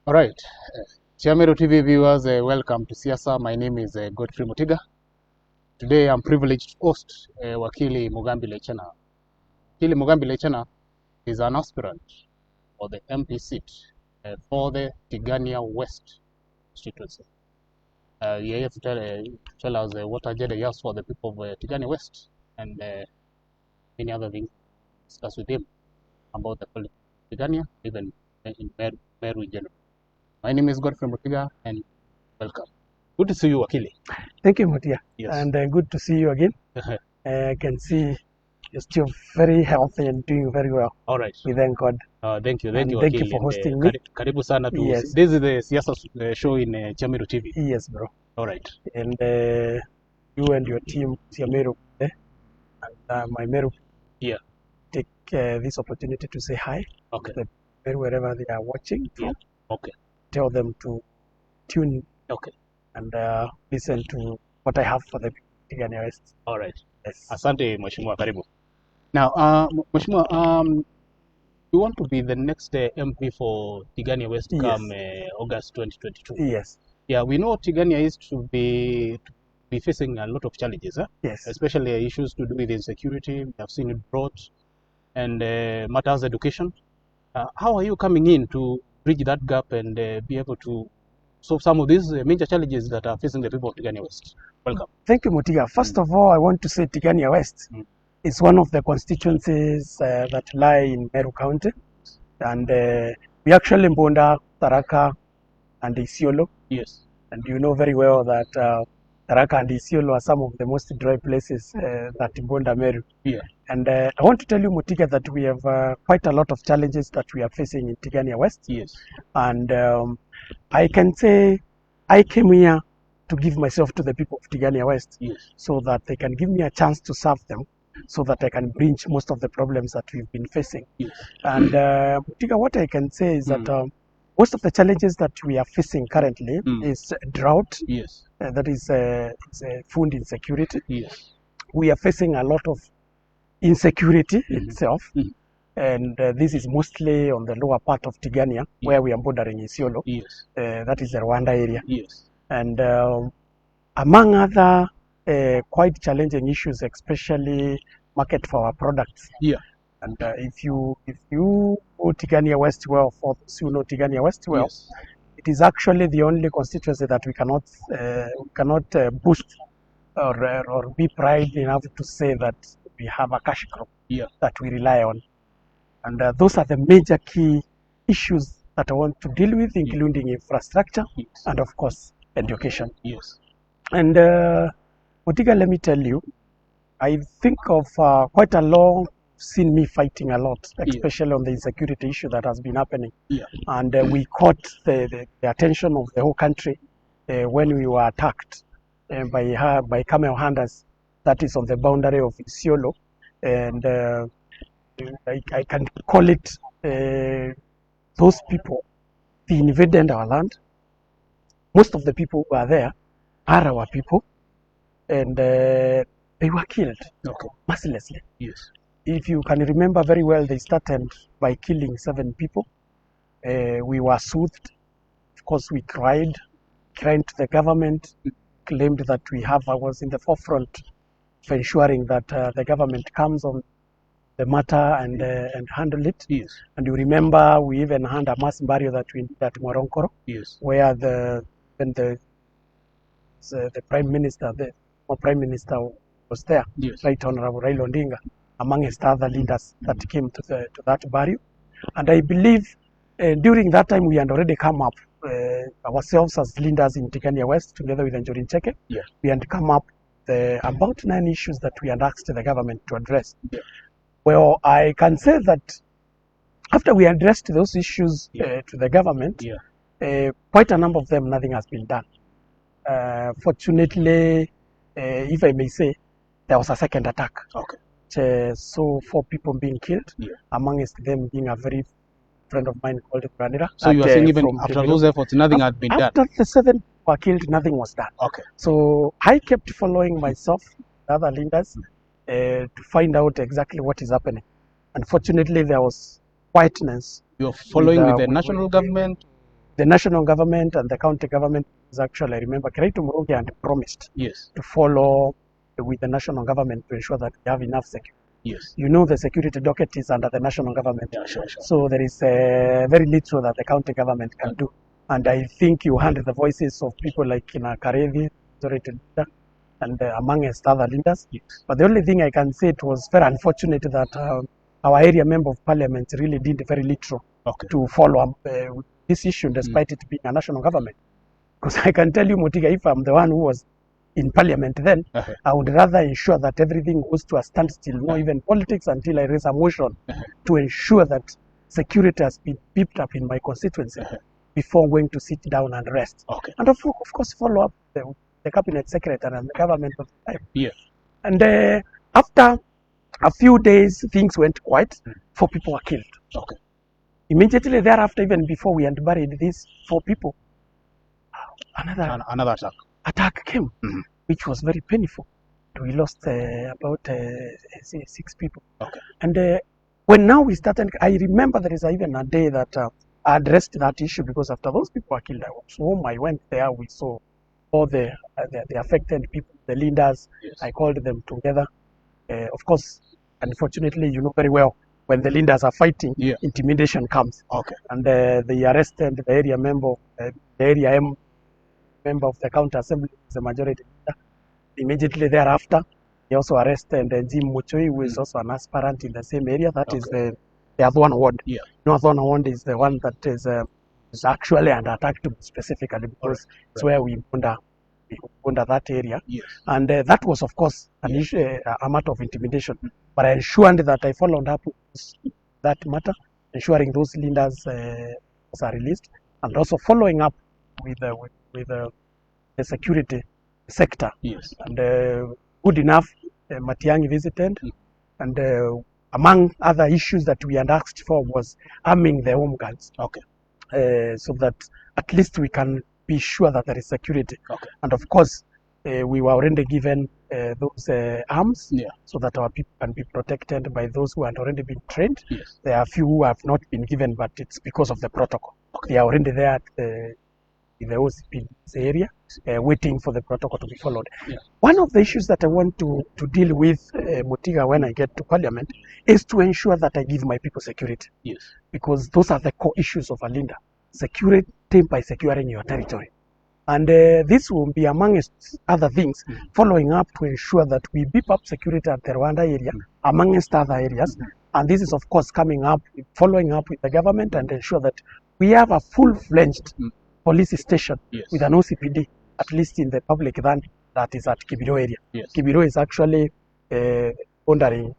All right, Chiamero TV viewers, welcome to Siasa. My name is Godfrey Mutiga. Today I'm privileged to host Wakili Mugambi Laichena. Wakili Mugambi Laichena is an aspirant for the MP seat for the Tigania West constituency. He here to tell us what agenda he has for the people of Tigania West and many other things. Discuss with him about the politics of Tigania, even in Meru in general. My name is Godfrey Mutiga and welcome. Good to see you, Wakili. Thank you, Mutia. Yes. And good to see you again. I can see you're still very healthy and doing very well. All right. We thank God. Thank you, And you, thank Wakili. you for hosting me. Karibu sana to. Yes. This is the Siasa show in Chiamero TV. Yes, bro. All right. And you and your team, Chiamero, and my Meru, take this opportunity to say hi. Okay. To them, wherever they are watching from. Yeah. Okay. Tell them to tune in. Okay. And listen to what I have for the Tigania West. All right. Yes. Asante, Mheshimiwa, karibu. Now, Mheshimiwa, you want to be the next MP for Tigania West come August 2022. Yes. Yeah, we know Tigania is to be facing a lot of challenges, Yes. especially issues to do with insecurity. We have seen it brought, and matters education. How are you coming in to bridge that gap and be able to solve some of these major challenges that are facing the people of Tigania West? Welcome. Thank you, Mutiga. First of all, I want to say Tigania West is one of the constituencies that lie in Meru County. And we actually Mbonda, Tharaka, and Isiolo. Yes. And you know very well that Tharaka and Isiolo are some of the most dry places that Mbonda Meru. Yeah. And I want to tell you, Mutiga, that we have quite a lot of challenges that we are facing in Tigania West. Yes. And I can say I came here to give myself to the people of Tigania West, yes, so that they can give me a chance to serve them, so that I can bridge most of the problems that we've been facing. Yes. And Mutiga, what I can say is that most of the challenges that we are facing currently is drought. Yes. That is food insecurity. Yes. We are facing a lot of insecurity itself. And this is mostly on the lower part of Tigania, where we are bordering Isiolo. Yes. That is the Rwanda area. Yes. And among other quite challenging issues, especially market for our products. Yeah. And if you know Tigania West well, for those who know Tigania West well, yes, it is actually the only constituency that we cannot boost or be proud enough to say that we have a cash crop that we rely on. And those are the major key issues that I want to deal with, including infrastructure and, of course, education. Yes. And Mutiga, let me tell you, I think of quite a long seen me fighting a lot, especially on the insecurity issue that has been happening. Yeah. And we caught the attention of the whole country when we were attacked by camel hunters, that is on the boundary of Isiolo. And I can call it those people, they invaded our land. Most of the people who are there are our people, and they were killed mercilessly. Yes. If you can remember very well, they started by killing 7 people. We were soothed. Of course, we cried to the government, claimed that I was in the forefront of ensuring that the government comes on the matter and handle it. Yes. And you remember we even had a mass burial that we did at Moronkoro. Yes. Where the Prime Minister, the Prime Minister was there. Yes. Right Honorable Raila Odinga, amongst other leaders that came to that burial. And I believe during that time we had already come up ourselves as leaders in Tigania West together with Njuri Ncheke. Yeah. We had come up about 9 issues that we had asked the government to address. Yeah. Well, I can say that after we addressed those issues to the government, quite a number of them, nothing has been done. Fortunately, if I may say, there was a second attack. Okay. So 4 people being killed, amongst them being a very friend of mine called Branira. So you are saying even after those efforts, nothing had been done? After the 7 were killed, nothing was done. Okay. So I kept following myself, the other leaders, to find out exactly what is happening. Unfortunately, there was quietness. You're following with the national government? the national government and the county government is actually, I remember, Kiraitu Murugi and promised to follow with the national government to ensure that we have enough security. You know, the security docket is under the national government. So there is very little that the county government can do. And I think you heard the voices of people like Karevi, and amongst other leaders. But the only thing I can say, it was very unfortunate that our area member of parliament really did very little to follow up with this issue, despite it being a national government. Because I can tell you, Motiga, if I'm the one who was in parliament then, I would rather ensure that everything goes to a standstill, not even politics, until I raise a motion to ensure that security has been beefed up in my constituency before going to sit down and rest. And of course, follow up the cabinet secretary and the government of the time. And after a few days, things went quiet. 4 people were killed. Immediately thereafter, even before we had buried these 4 people, another attack came, which was very painful. We lost about 6 people. And when now we started, I remember there is even a day that I addressed that issue, because after those people were killed, I was home. I went there. We saw all the affected people, the leaders. I called them together. Of course, unfortunately, you know very well, when the leaders are fighting, intimidation comes. And they arrested the area member, the area member of the county assembly, the majority leader. Immediately thereafter, they also arrested Jim Muchui, who is also an aspirant in the same area. That is the Adwan ward. No, Adwan ward is the one that is actually under attack, specifically, because it's where we under that area. And that was, of course, an issue, a matter of intimidation. But I ensured that I followed up with that matter, ensuring those leaders are released, and also following up with the security sector. And good enough, Matiang'i visited, and among other issues that we had asked for was arming the home guards, so that at least we can be sure that there is security. And of course, we were already given those arms, so that our people can be protected by those who had already been trained. There are a few who have not been given, but it's because of the protocol. They are already there at in the OCP area, waiting for the protocol to be followed. One of the issues that I want to deal with, Motiga, when I get to parliament, is to ensure that I give my people security. Because those are the core issues of Alinda. Security by securing your territory. And this will be, amongst other things, following up to ensure that we beef up security at the Rwanda area, amongst other areas. And this is, of course, coming up, following up with the government, and ensure that we have a full-fledged police station with an OCPD, at least in the public land that is at Kibiro area. Kibiro is actually boundary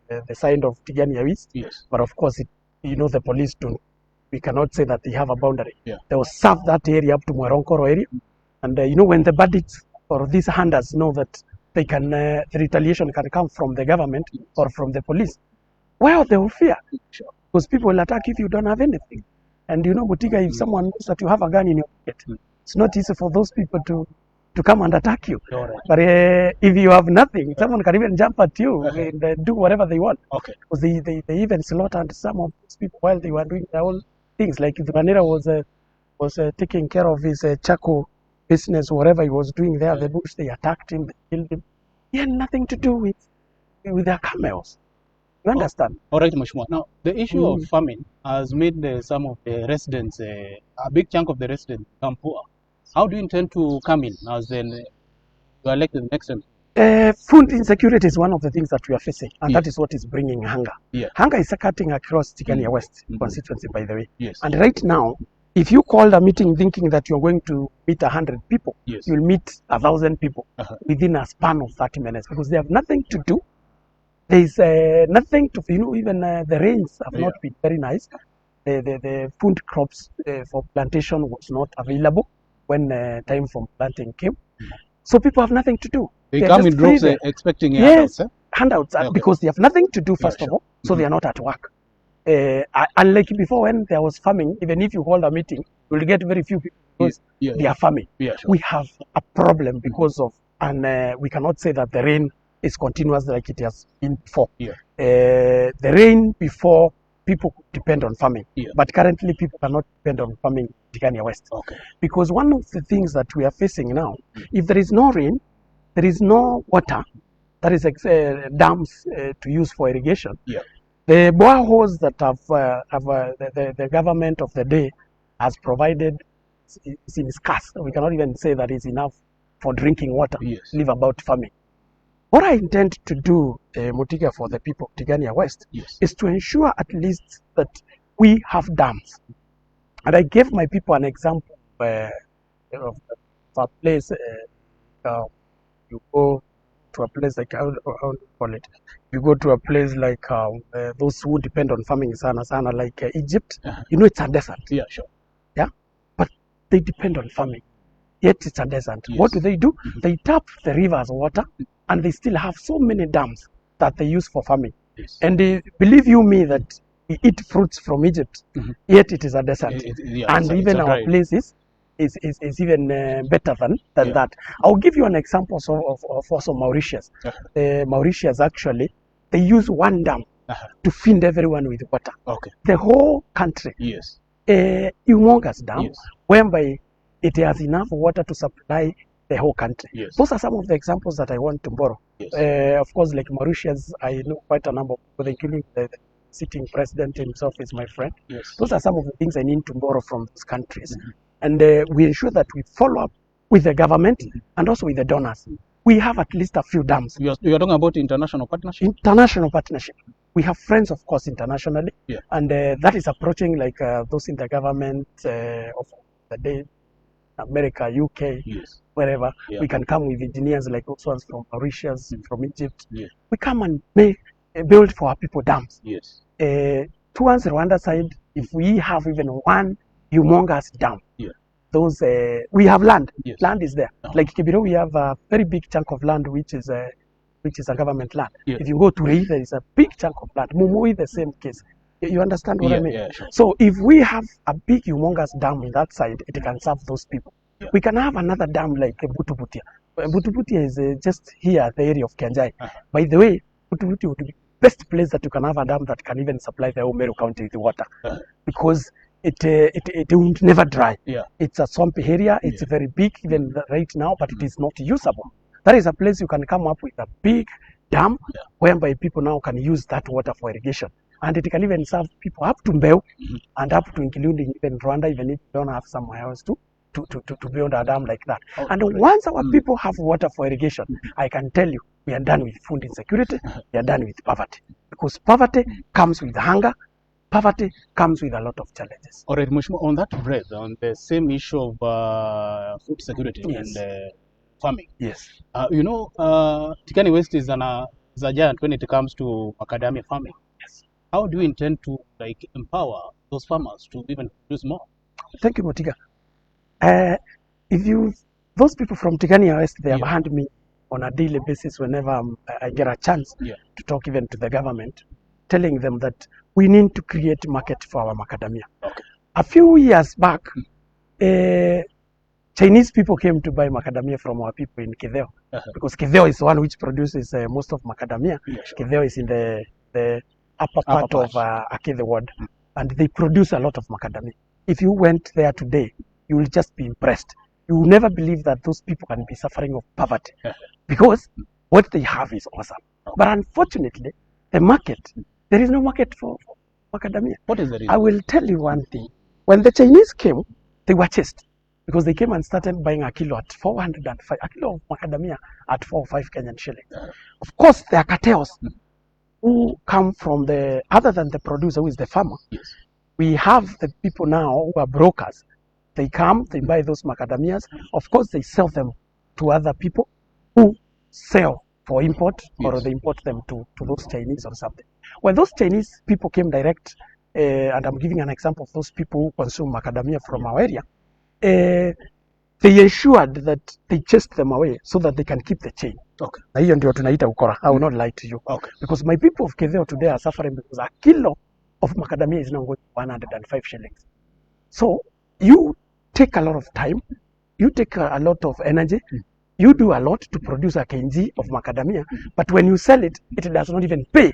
the side of Tigania East, but of course, you know, the police don't. We cannot say that they have a boundary. They will serve that area up to Mwaronkoro area. And you know, when the bandits or these hunters know that they can, the retaliation can come from the government or from the police, well, they will fear. Because people will attack if you don't have anything. And you know, Butiga, if someone knows that you have a gun in your pocket, it's not easy for those people to come and attack you. But if you have nothing, someone can even jump at you and do whatever they want. Because they even slaughtered some of these people while they were doing their own things. Like if Vanera was taking care of his charcoal business, whatever he was doing there, the bush, they attacked him, they killed him. He had nothing to do with their camels. You understand? All right, Mheshimiwa. Now, the issue of famine has made some of the residents, a big chunk of the residents, become poor. How do you intend to come in as then you are elected next time? Food insecurity is one of the things that we are facing, and that is what is bringing hunger. Hunger is cutting across Tigania West constituency, by the way. And right now, if you called a meeting thinking that you're going to meet 100 people, you'll meet 1,000 people within a span of 30 minutes, because they have nothing to do. There is nothing to, you know, even the rains have not been very nice. The food crops for plantation was not available when time for planting came. So people have nothing to do. They come in groups expecting handouts. Handouts, because they have nothing to do, first of all, so they are not at work. Unlike before, when there was farming, even if you hold a meeting, you will get very few people because they are farming. We have a problem because of, and we cannot say that the rain is continuous like it has been before. The rain before people depend on farming. But currently people cannot depend on farming in Tigania West. Because one of the things that we are facing now, if there is no rain, there is no water, that is dams to use for irrigation. The boreholes that the government of the day has provided is in scarce. We cannot even say that it's enough for drinking water, leave about farming. What I intend to do, Mutiga, for the people of Tigania West, is to ensure at least that we have dams. And I gave my people an example of a place, you go to a place like, how do you call it? You go to a place like those who depend on farming sana, like Egypt, you know it's a desert. Yeah, but they depend on farming, yet it's a desert. What do? They tap the river's water, and they still have so many dams that they use for farming. And believe you me that we eat fruits from Egypt, yet it is a desert. And even our places is even better than that. I'll give you an example of also Mauritius. Mauritius, actually, they use one dam to feed everyone with water. The whole country, a humongous dam, whereby it has enough water to supply the whole country. Those are some of the examples that I want to borrow. Of course, like Mauritius, I know quite a number of people, including the sitting president himself is my friend. Those are some of the things I need to borrow from those countries. And we ensure that we follow up with the government and also with the donors. We have at least a few dams. You're talking about international partnership? International partnership. We have friends, of course, internationally. And that is approaching like those in the government of the day, America, UK, wherever. We can come with engineers like those ones from Mauritius, from Egypt. We come and build for our people dams. Towards Rwanda side, if we have even one humongous dam, those we have land. Land is there. Like Kibiro, we have a very big chunk of land which is a government land. If you go to Rei, there is a big chunk of land. Mumui, the same case. You understand what I mean? So if we have a big humongous dam in that side, it can serve those people. We can have another dam like Butubutia. Butubutia is just here at the area of Kianjai. By the way, Butubutia would be the best place that you can have a dam that can even supply the whole Meru County with water, because it will never dry. It's a swampy area. It's very big even right now, but it is not usable. That is a place you can come up with a big dam whereby people now can use that water for irrigation. And it can even serve people up to Mbeu and up to including even Rwanda, even if you don't have somewhere else to build a dam like that. And once our people have water for irrigation, I can tell you, we are done with food insecurity, we are done with poverty. Because poverty comes with hunger, poverty comes with a lot of challenges. All right, Mheshimiwa, on that breath, on the same issue of food security and farming. You know, Tigania West is a giant when it comes to macadamia farming. How do you intend to empower those farmers to even produce more? Thank you, Motiga. Those people from Tigania West, they have handed me on a daily basis whenever I get a chance to talk even to the government, telling them that we need to create market for our macadamia. A few years back, Chinese people came to buy macadamia from our people in Kideo, because Kideo is the one which produces most of macadamia. Kideo is in the upper part of Akede ward, and they produce a lot of macadamia. If you went there today, you will just be impressed. You will never believe that those people can be suffering of poverty, because what they have is awesome. But unfortunately, the market, there is no market for macadamia. What is the reason? I will tell you one thing. When the Chinese came, they were chased, because they came and started buying a kilo at 405, a kilo of macadamia at 4 or 5 Kenyan shillings. Of course, there are cartels who come from other than the producer, who is the farmer. We have the people now who are brokers. They come, they buy those macadamias. Of course, they sell them to other people who sell for import, or they import them to those Chinese or something. When those Chinese people came direct, and I'm giving an example of those people who consume macadamia from our area, they ensured that they chased them away so that they can keep the chain. Na hiyo ndio tunaita ukora. I will not lie to you. Because my people of Kideo today are suffering because a kilo of macadamia is now going to 105 shillings. So you take a lot of time, you take a lot of energy, you do a lot to produce a kg of macadamia, but when you sell it, it does not even pay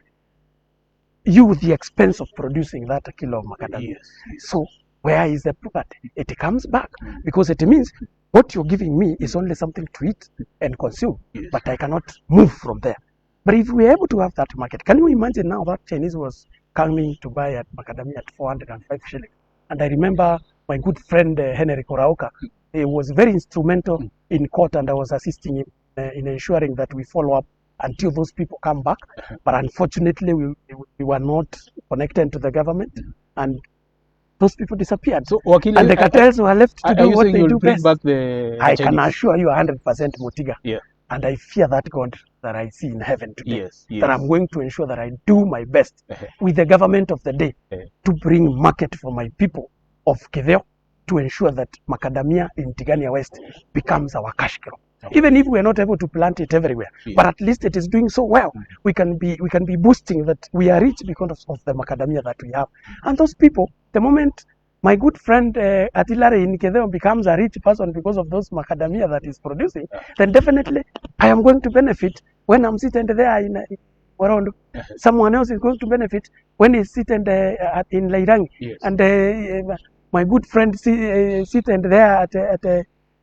you the expense of producing that kilo of macadamia. Yes. So where is the property? It comes back because it means what you're giving me is only something to eat and consume, but I cannot move from there. But if we're able to have that market, can you imagine now that Chinese was coming to buy at macadamia at 405 shillings? And I remember my good friend Henry Koraoka, he was very instrumental in court, and I was assisting him in ensuring that we follow up until those people come back. But unfortunately, we were not connected to the government, and those people disappeared. So, Wakili, and the cartels were left to do what they do best. Back the I Chinese? can assure you 100% Motiga. Yeah. And I fear that God that I see in heaven today. Yes, yes. That I'm going to ensure that I do my best with the government of the day to bring market for my people of Keveo, to ensure that macadamia in Tigania West becomes our cash crop. Even if we're not able to plant it everywhere, but at least it is doing so well. We can be boosting that we are rich because of the macadamia that we have. And those people, the moment my good friend Atilare in Kedeo becomes a rich person because of those macadamia that he's producing, then definitely I am going to benefit when I'm sitting there in Worondo. Someone else is going to benefit when he's sitting in Lairang. And my good friend sitting there at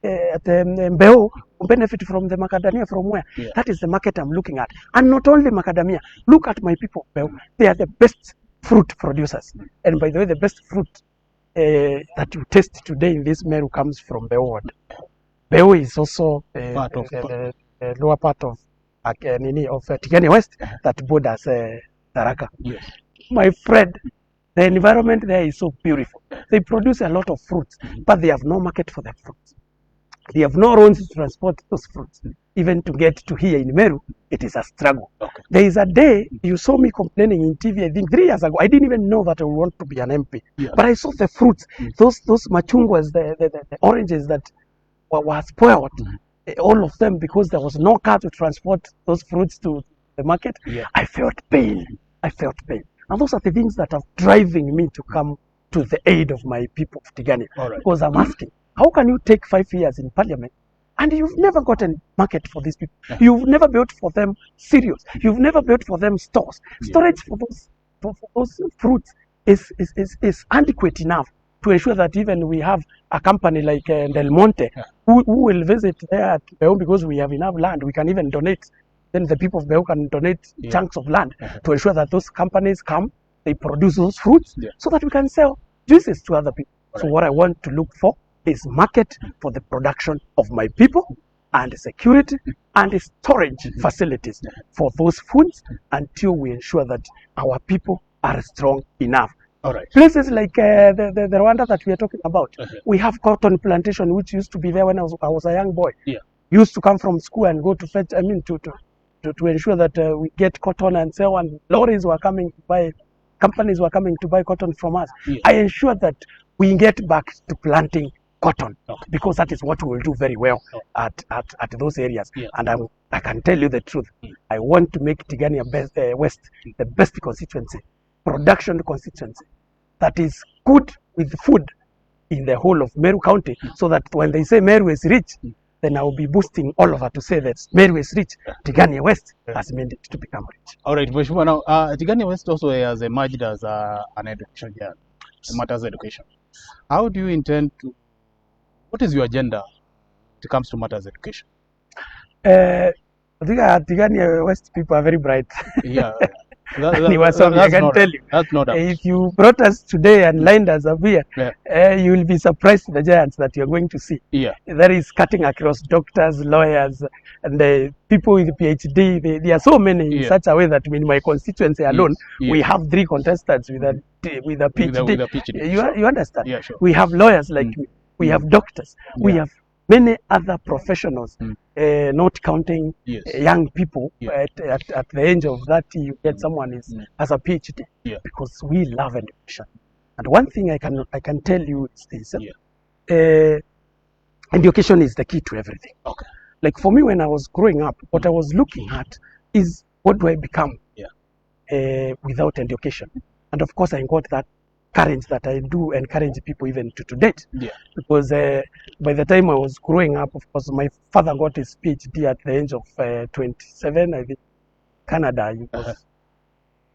Mbeo will benefit from the macadamia from where? That is the market I'm looking at. And not only macadamia, look at my people of Mbeo. They are the best fruit producers. And by the way, the best fruit that you taste today in this Meru comes from Mbeo. Mbeo is also part of the lower part of Tigania West that borders Tharaka. Yes. My friend, the environment there is so beautiful. They produce a lot of fruits, but they have no market for their fruits. They have no roads to transport those fruits. Even to get to here in Meru, it is a struggle. There is a day you saw me complaining in TV, I think 3 years ago. I didn't even know that I want to be an MP. But I saw the fruits, those machungwas, the oranges that were spoiled, all of them, because there was no car to transport those fruits to the market. I felt pain. I felt pain. And those are the things that are driving me to come to the aid of my people of Tigania. Because I'm asking, how can you take 5 years in parliament and you've never gotten market for these people? You've never built for them cereals. You've never built for them stores. Storage for those fruits is adequate enough to ensure that even we have a company like Del Monte who will visit there at Beo, because we have enough land. We can even donate. Then the people of Beo can donate chunks of land to ensure that those companies come, they produce those fruits so that we can sell juices to other people. So what I want to look for is market for the production of my people, and security and storage facilities for those foods until we ensure that our people are strong enough. Places like the Rwanda that we are talking about, we have cotton plantation which used to be there when I was a young boy. Used to come from school and go to fetch, to ensure that we get cotton and sell, and lorries were coming to buy, companies were coming to buy cotton from us. I ensure that we get back to planting cotton, because that is what we will do very well at those areas. And I can tell you the truth. I want to make Tigania West the best constituency, production constituency, that is good with food in the whole of Meru County, so that when they say Meru is rich, then I will be boosting all over to say that Meru is rich. Tigania West has made it to become rich. All right, Mheshimiwa, now Tigania West also has emerged as an education giant, matters education. How do you intend to, what is your agenda when it comes to matters education? I think Tigania West people are very bright. I can tell you. That's not if you brought us today and lined us up here, you will be surprised the giants that you're going to see. That is cutting across doctors, lawyers, and the people with PhD. There are so many in such a way that in my constituency alone, we have 3 contestants with a PhD. You understand? We have lawyers like me. We have doctors. We have many other professionals, not counting young people. At the age of 30, you get someone has a PhD, because we love education. And one thing I can tell you is this: education is the key to everything. Like for me, when I was growing up, what I was looking at is, what do I become without education? And of course, I got that courage that I do encourage people even to date. Because by the time I was growing up, of course, my father got his PhD at the age of 27, I think, Canada. He was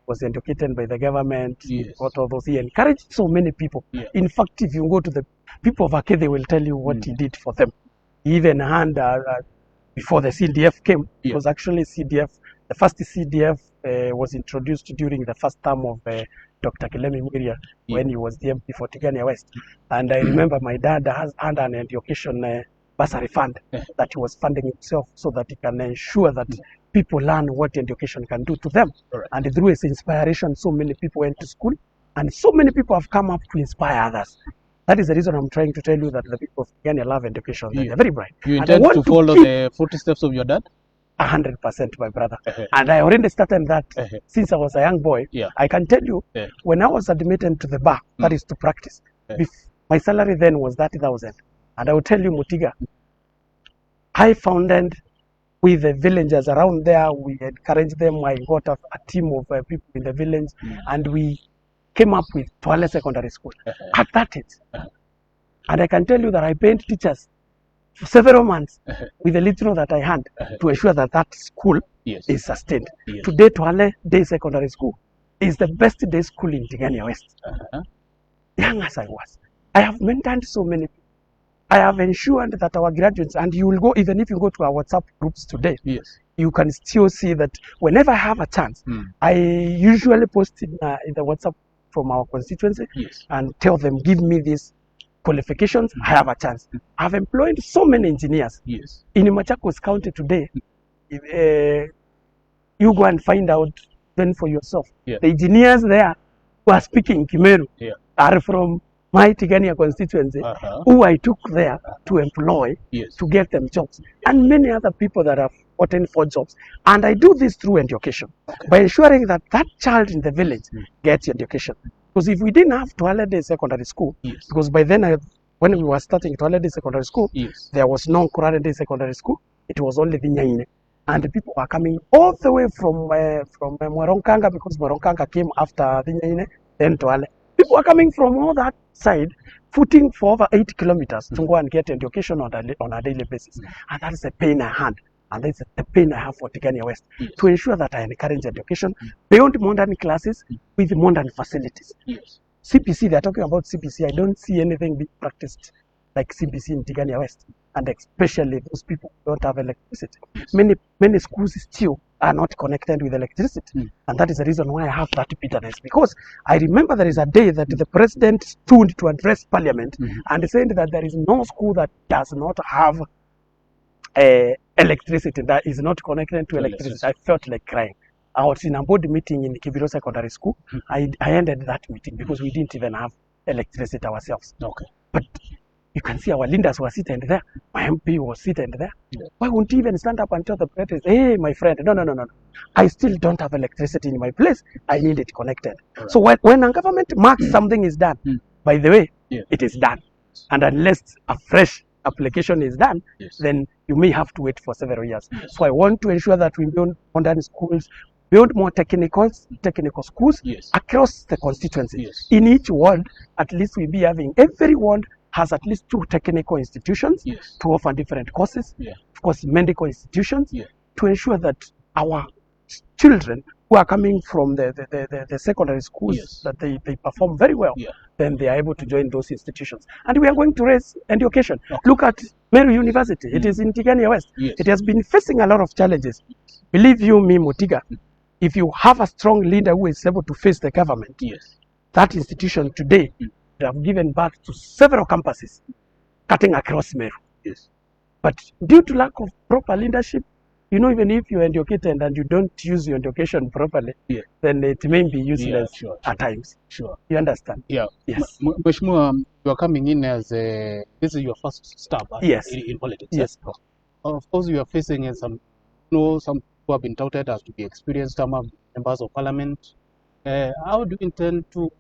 was educated by the government. Yes. Got all those. He encouraged so many people. Yeah. In fact, if you go to the people of Ake, they will tell you what he did for them. He even had, before the CDF came, it was actually CDF, the first CDF was introduced during the first term of Dr. Kilemi Mwiria when he was the MP for Tigania West. And I remember my dad has had an education bursary fund that he was funding himself so that he can ensure that people learn what education can do to them. Correct. And through his inspiration, so many people went to school and so many people have come up to inspire others. That is the reason I'm trying to tell you that the people of Tigania love education. They're very bright. You intend to follow the footsteps of your dad? 100%, my brother. And I already started that since I was a young boy. I can tell you, when I was admitted to the bar, that is to practice, my salary then was 30,000. And I will tell you, Mutiga, I founded with the villagers around there. We encouraged them. I got a team of people in the village, and we came up with Twale Secondary School at that age. And I can tell you that I paid teachers for several months with the little that I had to ensure that that school is sustained. Today, Twale Day Secondary School is the best day school in Tigania West. Young as I was, I have mentored so many people. I have ensured that our graduates, and you will go, even if you go to our WhatsApp groups today, you can still see that whenever I have a chance, I usually post in the WhatsApp from our constituency and tell them, give me these qualifications, I have a chance. I've employed so many engineers. In Machakos County today, you go and find out then for yourself. The engineers there who are speaking Kimeru are from my Tigania constituency, who I took there to employ, to get them jobs, and many other people that have gotten for jobs. And I do this through education, by ensuring that that child in the village gets education. Because if we didn't have Twale Day Secondary School, because by then, when we were starting Twale Day Secondary School, there was no Kurane Day Secondary School, it was only the Nyaine. And the people were coming all the way from Mwaronkanga, because Mwaronkanga came after the Nyaine, then Twale. People are coming from all that side, footing for over 8 kilometers to go and get education on a daily basis. And that is the pain I had. And that's the pain I have for Tigania West, to ensure that I encourage education beyond modern classes with modern facilities. CPC, they're talking about CPC. I don't see anything being practiced like CPC in Tigania West. And especially those people who don't have electricity. Many schools still are not connected with electricity. And that is the reason why I have that bitterness. Because I remember there is a day that the president stood to address parliament and said that there is no school that does not have electricity, that is not connected to electricity. I felt like crying. I was in a board meeting in Kibiro Secondary School. I ended that meeting because we didn't even have electricity ourselves. But you can see our leaders were sitting there. My MP was sitting there. Why won't he even stand up and tell the president, hey, my friend, no. I still don't have electricity in my place. I need it connected. So when a government marks something is done, by the way, it is done. And unless a fresh application is done, then you may have to wait for several years. So I want to ensure that we build modern schools, build more technical schools across the constituency. In each ward, at least we'll be having, every ward has at least 2 technical institutions to offer different courses, of course medical institutions, to ensure that our children who are coming from the secondary schools, that they perform very well, then they are able to join those institutions. And we are going to raise education. Look at Meru University. It is in Tigania West. It has been facing a lot of challenges. Believe you me, Mutiga, if you have a strong leader who is able to face the government, that institution today they have given birth to several campuses cutting across Meru. But due to lack of proper leadership, you know, even if you're educated and you don't use your education properly, then it may be useless at times. You understand? Yes. Mheshimiwa, you are coming in as this is your first step in politics. Yes. Of course, you are facing some who have been touted as to be experienced members of parliament. How do you intend to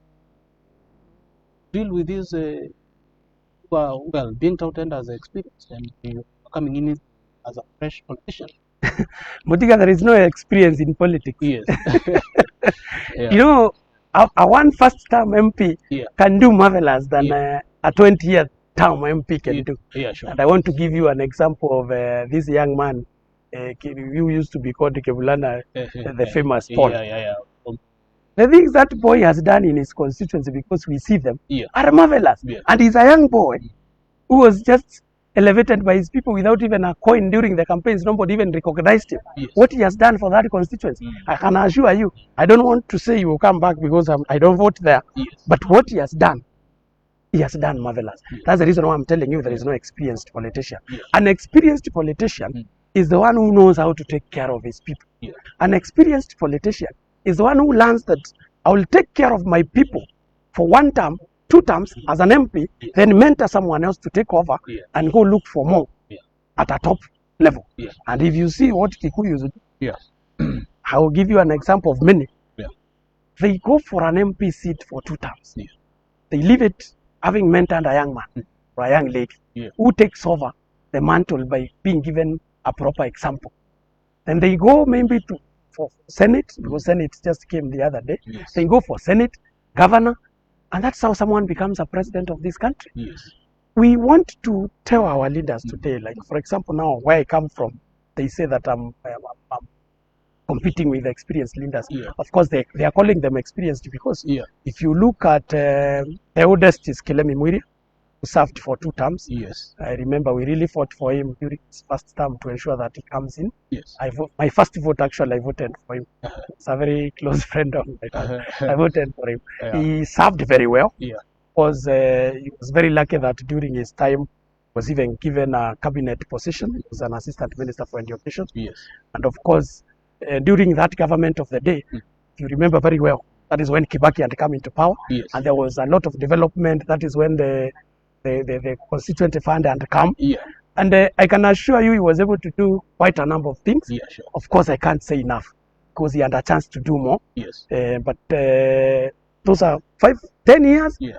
deal with these who are, well, being touted as experienced and you are coming in as a fresh politician? Mutiga, there is no experience in politics. You know, a one first term MP can do marvelous than a 20-year term MP can do. And I want to give you an example of this young man, who used to be called Kebulana, the famous Paul. The things that boy has done in his constituency, because we see them, Yeah. are marvelous. Yeah. And he's a young boy who was just elevated by his people without even a coin during the campaigns. Nobody even recognized him. Yes. What he has done for that constituency, I can assure you, I don't want to say he will come back because I don't vote there. Yes. But what he has done marvelous. Yes. That's the reason why I'm telling you there is no experienced politician. Yes. An experienced politician is the one who knows how to take care of his people. Yes. An experienced politician is the one who learns that I will take care of my people for 1 term, 2 terms as an MP, yes, then mentor someone else to take over, yeah, and go look for more, yeah, at a top level. Yeah. And if you see what Kikuyus do, yeah, I will give you an example of many. Yeah. They go for an MP seat for 2 terms. Yeah. They leave it having mentored a young man or a young lady, yeah, who takes over the mantle by being given a proper example. Then they go maybe for Senate, because Senate just came the other day. Yes. They go for Senate, governor, and that's how someone becomes a president of this country. Yes. We want to tell our leaders today, like for example now where I come from, they say that I'm competing with experienced leaders. Yeah. Of course, they are calling them experienced because, yeah, if you look at the oldest is Kilemi Mwiri, who served for 2 terms. Yes. I remember we really fought for him during his first term to ensure that he comes in. Yes. My first vote, actually, I voted for him. It's a very close friend of mine. I voted for him. Yeah. He served very well. Yeah. Because he was very lucky that during his time was even given a cabinet position. He was an assistant minister for education. Yes. And of course, during that government of the day, if you remember very well, that is when Kibaki had come into power. Yes. And there was a lot of development. That is when the constituent fund had come. Yeah. And I can assure you he was able to do quite a number of things. Yeah, sure. Of course, I can't say enough because he had a chance to do more. Yes. But those are 10 years. Yeah.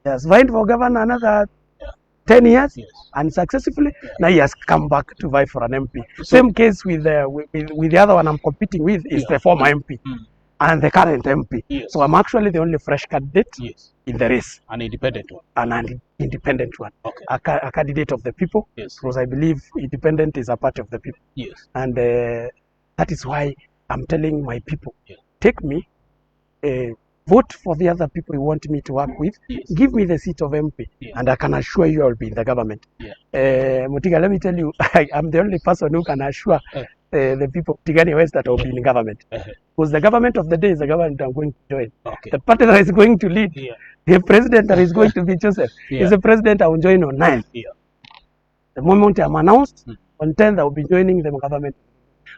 He has vying for governor another 10 years, yes, and successfully. Yeah. Now he has come back to vie for an MP. So, same case with the other one I'm competing with is, yeah, the former MP and the current MP. Yes. So I'm actually the only fresh candidate, yes, in the race. An independent one. An independent one. Okay. A candidate of the people. Yes. Because I believe independent is a part of the people. Yes. And that is why I'm telling my people, yeah, take me, vote for the other people you want me to work with. Yes. Give me the seat of MP, yeah, and I can assure you I'll be in the government. Yeah. Mutiga, let me tell you, I'm the only person who can assure the people of Tigania West that I'll be in government. Because the government of the day is the government I'm going to join. Okay. The party that is going to lead, yeah, the president that is going to be chosen, yeah, is the president I will join on 9th. Yeah. The moment I'm announced, on 10th I will be joining the government.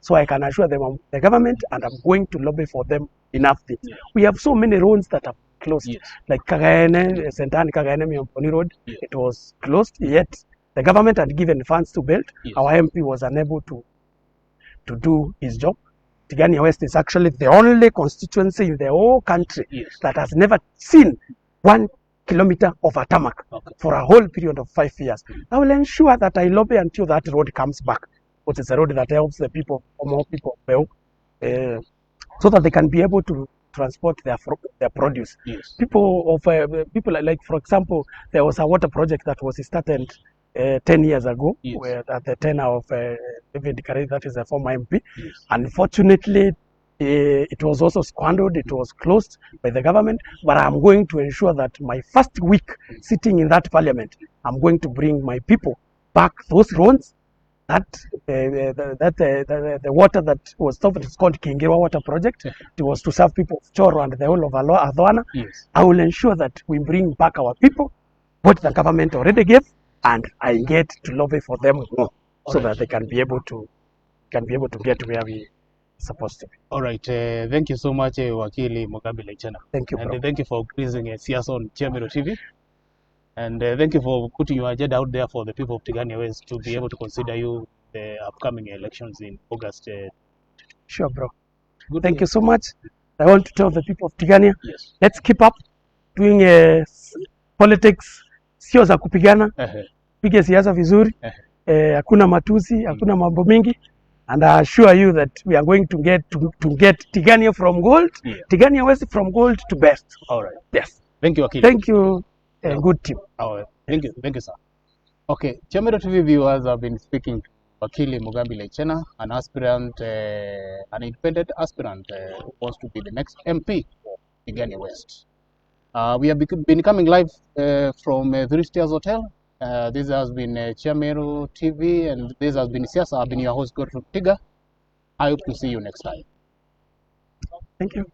So I can assure them I'm the government and I'm going to lobby for them enough things. Yeah. We have so many roads that are closed. Yes. Like Kagaene, Sentani Kagaene Miamponi Road, yeah, it was closed, yet the government had given funds to build. Yes. Our MP was unable to do his job. Tigania West is actually the only constituency in the whole country, yes, that has never seen 1 kilometer of a tarmac, okay, for a whole period of 5 years. I will ensure that I lobby until that road comes back. Which is a road that helps the people, or more people, well, so that they can be able to transport their produce. Yes. People like, for example, there was a water project that was started 10 years ago, yes, where at the tenure of David Kare, that is a former MP. Yes. Unfortunately, it was also squandered, it was closed by the government, but I'm going to ensure that my first week sitting in that parliament, I'm going to bring my people back those roads. That the water that was stopped, it's called Kingiwa Water Project. It was to serve people of Choro and the whole of Adwana. Yes. I will ensure that we bring back our people what the government already gave, and I get to lobby for them more, so that they can be able to get where we supposed to be. All right. Thank you so much, Wakili Mugambi Laichena. Thank you, bro. And thank you for increasing CS on Chiamiro TV. And thank you for putting your agenda out there for the people of Tigania West to be able to consider you the upcoming elections in August. Sure, bro. Good. Thank you so much. I want to tell the people of Tigania, yes, let's keep up doing politics, sio za kupigana. Pige siasa vizuri. Hakuna matusi, hakuna mambo mingi. And I assure you that we are going to get Tigania from gold, yeah, Tigania West from gold to best. All right. Yes. Thank you, Akili. Thank you. Good team. Thank you, sir. Okay, Chiamiro TV viewers have been speaking to Wakili Mugambi Laichena, an aspirant, an independent aspirant who wants to be the next MP Tigania West. We have been coming live from Three Stairs Hotel. This has been Chiamero TV, and this has been Siasa. I've been your host, Godfrey Tiga. I hope to see you next time. Thank you.